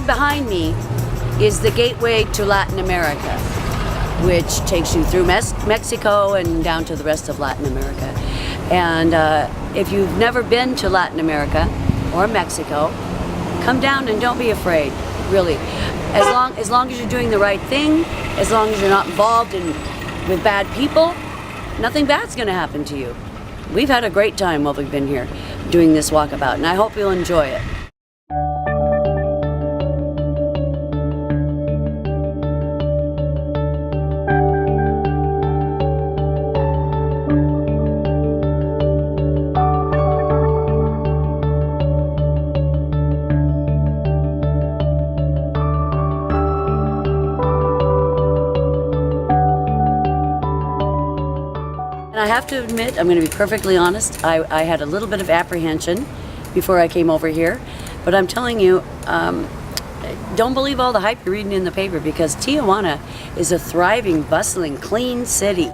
behind me is the gateway to Latin America, which takes you through Mexico and down to the rest of Latin America. And if you've never been to Latin America or Mexico, come down and don't be afraid, really. As long as you're doing the right thing, as long as you're not involved with bad people, nothing bad's gonna happen to you. We've had a great time while we've been here doing this walkabout, and I hope you'll enjoy it. I have to admit, I'm going to be perfectly honest, I had a little bit of apprehension before I came over here, but I'm telling you, don't believe all the hype you're reading in the paper, because Tijuana is a thriving, bustling, clean city.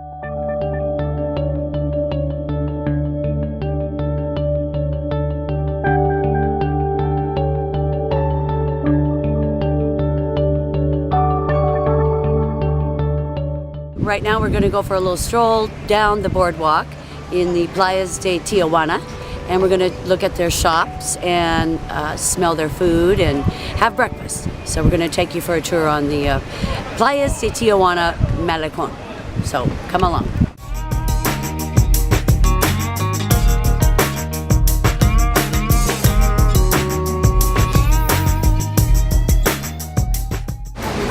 Right now we're going to go for a little stroll down the boardwalk in the Playas de Tijuana, and we're going to look at their shops and smell their food and have breakfast. So we're going to take you for a tour on the Playas de Tijuana Malecón. So come along.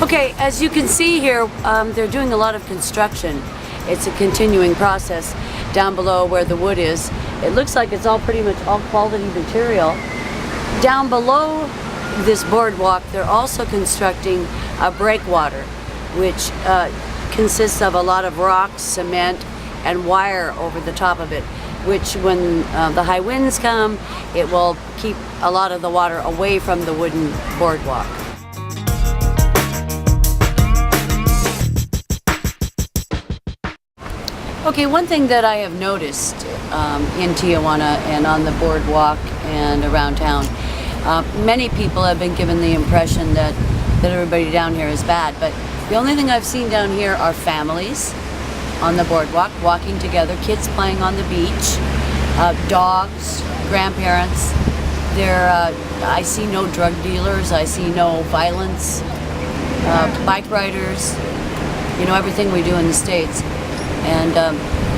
Okay, as you can see here, they're doing a lot of construction. It's a continuing process down below where the wood is. It looks like it's all pretty much all quality material. Down below this boardwalk, they're also constructing a breakwater, which consists of a lot of rocks, cement, and wire over the top of it, which when the high winds come, it will keep a lot of the water away from the wooden boardwalk. Okay, one thing that I have noticed in Tijuana and on the boardwalk and around town, many people have been given the impression that everybody down here is bad, but the only thing I've seen down here are families on the boardwalk walking together, kids playing on the beach, dogs, grandparents. I see no drug dealers, I see no violence, bike riders, you know, everything we do in the States. And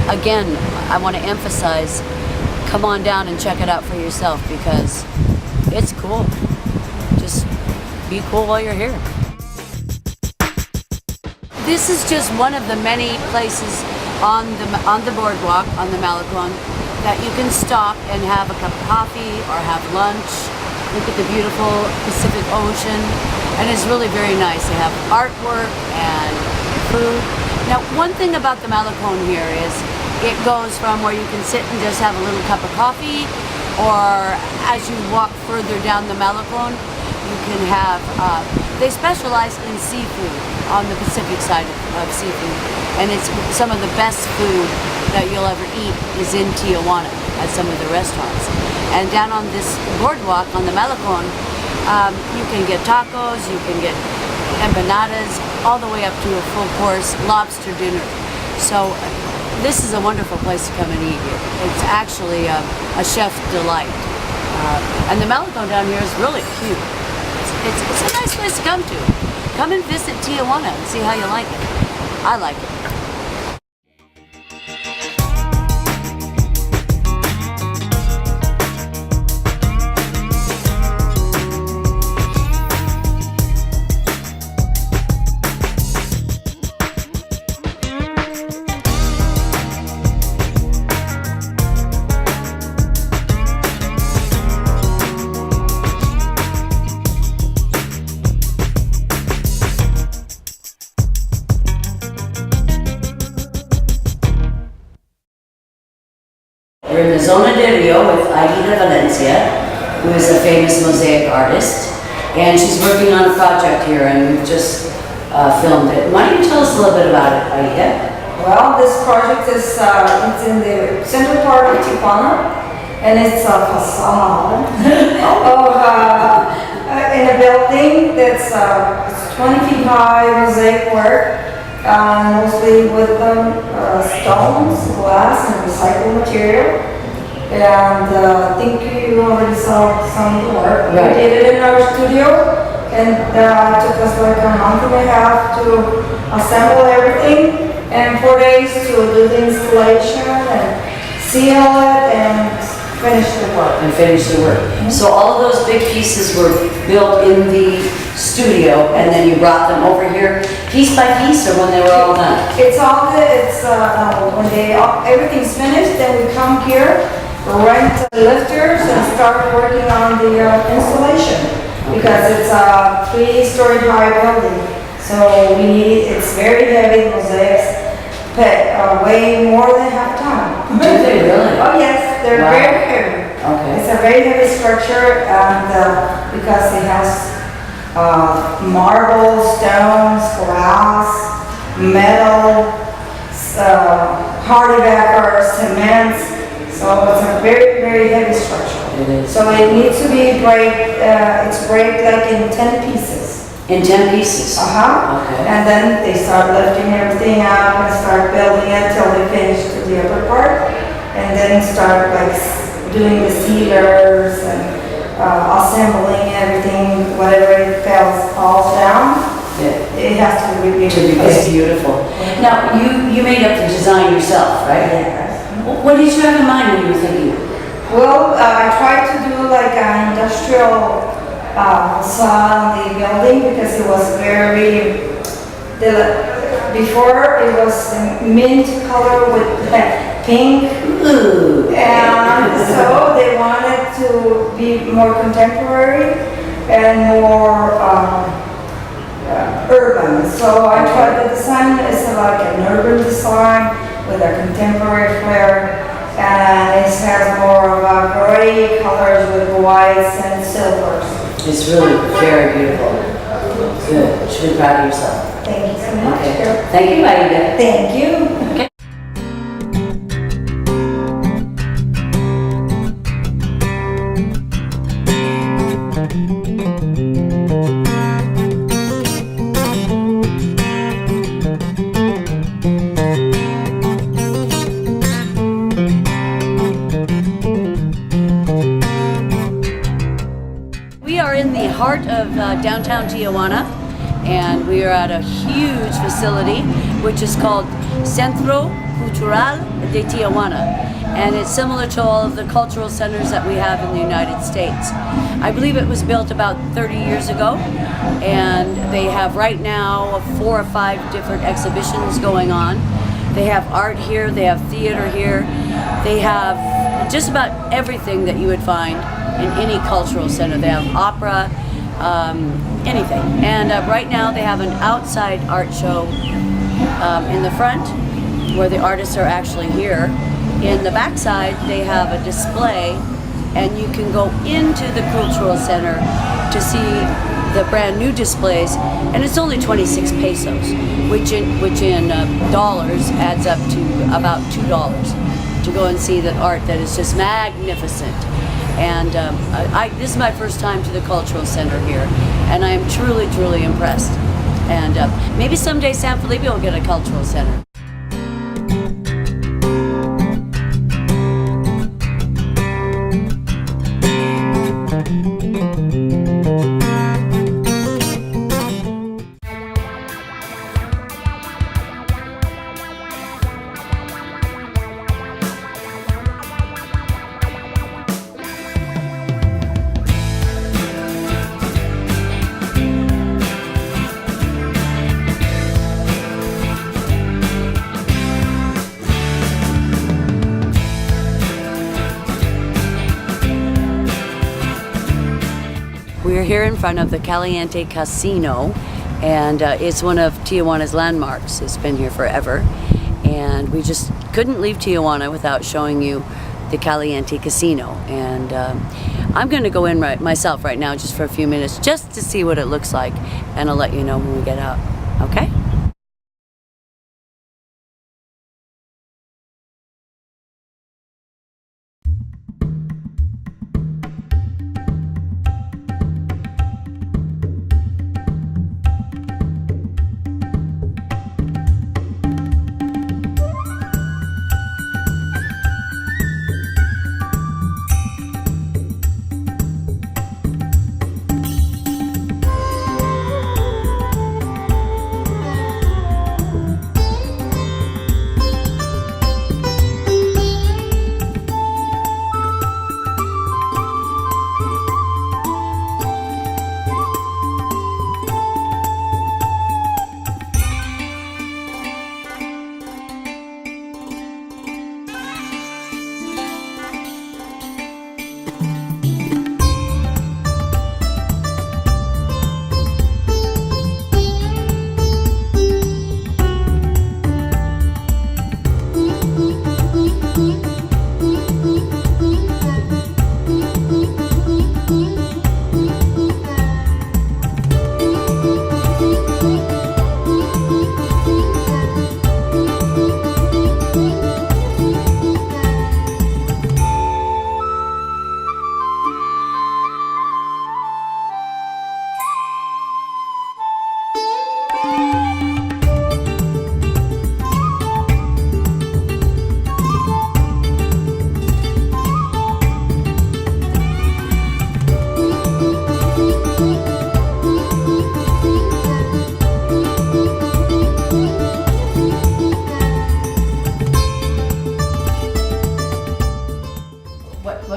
again, I want to emphasize, come on down and check it out for yourself, because it's cool. Just be cool while you're here. This is just one of the many places on the boardwalk, on the Malecón, that you can stop and have a cup of coffee or have lunch, look at the beautiful Pacific Ocean, and it's really very nice. They have artwork and food. Now, one thing about the Malecón here is it goes from where you can sit and just have a little cup of coffee, or as you walk further down the Malecón, you can have, they specialize in seafood on the Pacific side of seafood, and it's some of the best food that you'll ever eat is in Tijuana at some of the restaurants. And down on this boardwalk on the Malecón, you can get tacos, you can get empanadas, all the way up to a full course lobster dinner. So this is a wonderful place to come and eat here. It's actually a chef's delight. And the Malecón down here is really cute. It's a nice place to come to. Come and visit Tijuana and see how you like it. I like it. We're in the Zona de Rio with Aida Valencia, who is a famous mosaic artist, and she's working on a project here, and we've just filmed it. Why don't you tell us a little bit about it, Aida? Well, this project is it's in the central part of Tijuana, and it's a facade of in a building that's it's 20 feet high, mosaic work, mostly with stones, glass, and recycled material. And I think you already saw some of the work. Right. We did it in our studio, and it took us like a month and a half to assemble everything, and 4 days to do the installation and seal it and finish the work. So all of those big pieces were built in the studio, and then you brought them over here piece by piece, or when they were all done? It's all good. It's when everything's finished, then we come here, rent lifters, and start working on the installation, because it's a 3-story high building. So it's very heavy mosaics, weigh more than half ton. Do they really? Oh yes, they're Wow. very heavy. Okay. It's a very heavy structure, and because it has marble, stones, glass, metal, hardback, cement. So it's a very, very heavy structure. It is. So it needs to be it's break like in 10 pieces. In 10 pieces? Okay. And then they start lifting everything up and start building it till they finish to the upper part. And then start like doing the sealers and assembling everything, whatever it falls down. Yeah. It has to be really It's beautiful. Now, you made up the design yourself, right? Yes. What did you have in mind when you were thinking? Well, I tried to do like an industrial facade on the building, because it was before it was mint color with pink. Ooh. And so they wanted to be more contemporary and more urban. So I tried the design is like an urban design with a contemporary flair, and it has more of a gray colors with whites and silvers. It's really very beautiful. Good. You should be proud of yourself. Thank you so much. Okay. Thank you, Aida. Thank you. Okay. We are in the heart of downtown Tijuana, and we are at a huge facility which is called Centro Cultural de Tijuana, and it's similar to all of the cultural centers that we have in the United States. I believe it was built about 30 years ago, and they have right now 4 or 5 different exhibitions going on. They have art here, they have theater here, they have just about everything that you would find in any cultural center. They have opera, anything. And right now they have an outside art show in the front, where the artists are actually here. In the backside, they have a display, and you can go into the cultural center to see the brand new displays, and it's only 26 pesos, which in dollars adds up to about $2 to go and see the art that is just magnificent. And this is my first time to the cultural center here, and I am truly, truly impressed. And maybe someday San Felipe will get a cultural center. We're here in front of the Caliente Casino, and it's one of Tijuana's landmarks. It's been here forever, and we just couldn't leave Tijuana without showing you the Caliente Casino. And I'm going to go in myself right now just for a few minutes just to see what it looks like, and I'll let you know when we get out. Okay?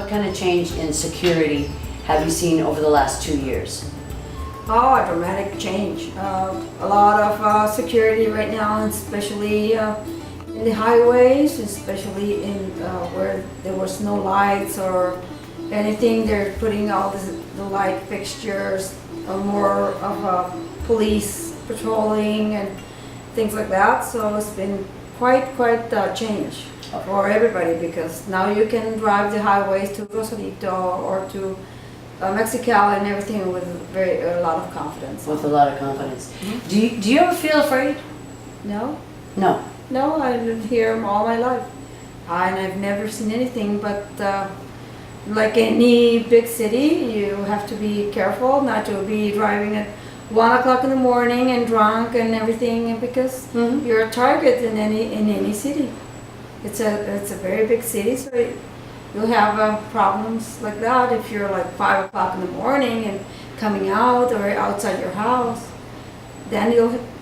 kind of change in security have you seen over the last 2 years? Oh, a dramatic change. A lot of security right now, especially in the highways, especially in where there was no lights or anything. They're putting all the light fixtures, more of police patrolling and things like that. So it's been quite a change for everybody, because now you can drive the highways to Rosarito or to Mexicali and everything with a lot of confidence. With a lot of confidence. Do you ever feel afraid? No, No. no, I've lived here all my life, and I've never seen anything. But like any big city, you have to be careful not to be driving at 1 o'clock in the morning and drunk and everything, because you're a target in any city. It's a very big city, so you'll have problems like that if you're like 5 o'clock in the morning and coming out or outside your house. Then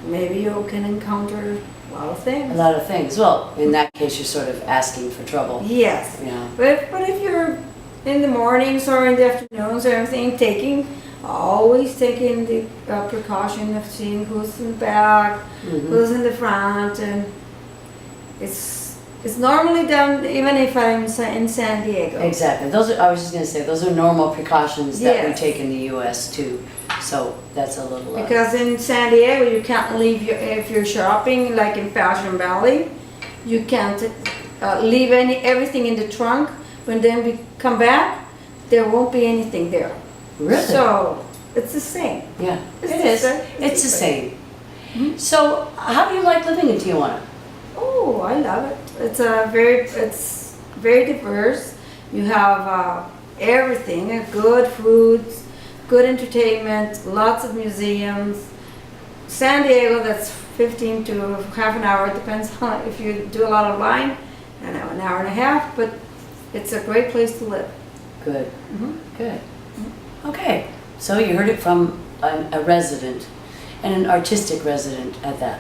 maybe you can encounter a lot of things. A lot of things. Well, in that case, you're sort of asking for trouble. Yes. Yeah. But if you're in the mornings or in the afternoons or everything, always taking the precaution of seeing who's in the back, who's in the front, and it's normally done even if I'm in San Diego. Exactly. I was just going to say, those are normal precautions that we Yes. take in the U.S. too. So that's a little. Because in San Diego, you can't leave if you're shopping, like in Fashion Valley, you can't leave everything in the trunk. When then we come back, there won't be anything there. Really? So it's the same. Yeah, It's it the is. same. It's the same. So, how do you like living in Tijuana? Oh, I love it. It's very diverse. You have everything: good foods, good entertainment, lots of museums. San Diego, that's 15 to half an hour. It depends on if you do a lot of line, an hour and a half. But it's a great place to live. Good. Good. Okay. So you heard it from a resident, and an artistic resident at that.